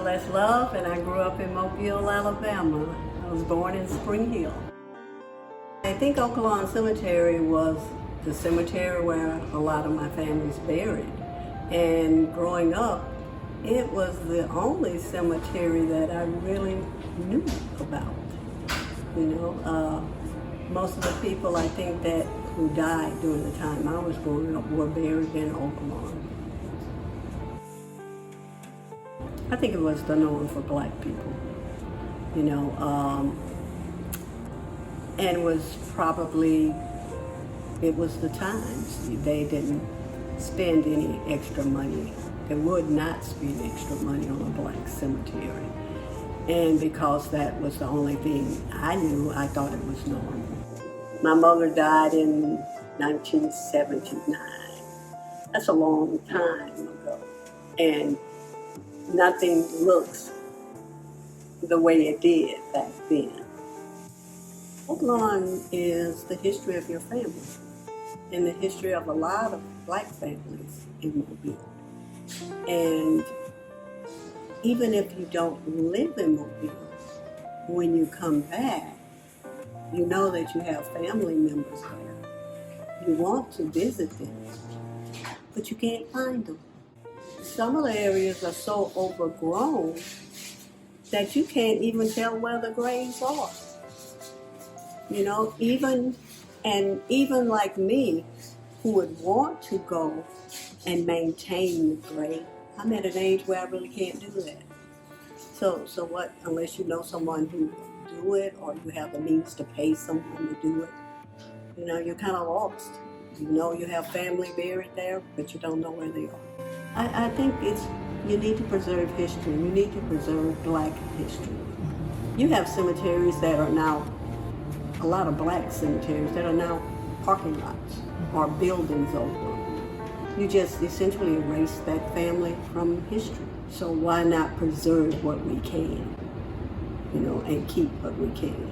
Celeste Love, and I grew up in Mobile, Alabama. I was born in Spring Hill. I think Oaklawn Cemetery was the cemetery where a lot of my family's buried. And growing up, it was the only cemetery that I really knew about. You know, most of the people I think that who died during the time I was growing up were buried in Oaklawn. I think it was the norm for black people, you know, and it was the times. They didn't spend any extra money. They would not spend extra money on a black cemetery. And because that was the only thing I knew, I thought it was normal. My mother died in 1979. That's a long time ago. And nothing looks the way it did back then. Oaklawn is the history of your family and the history of a lot of black families in Mobile. And even if you don't live in Mobile, when you come back, you know that you have family members there. You want to visit them, but you can't find them. Some of the areas are so overgrown that you can't even tell where the graves are. You know, even like me, who would want to go and maintain the grave, I'm at an age where I really can't do that. So what, unless you know someone who do it or you have the means to pay someone to do it, you know, you're kind of lost. You know you have family buried there, but you don't know where they are. I think you need to preserve history. You need to preserve black history. You have cemeteries that are now, a lot of black cemeteries that are now parking lots or buildings over them. You just essentially erase that family from history. So why not preserve what we can, you know, and keep what we can?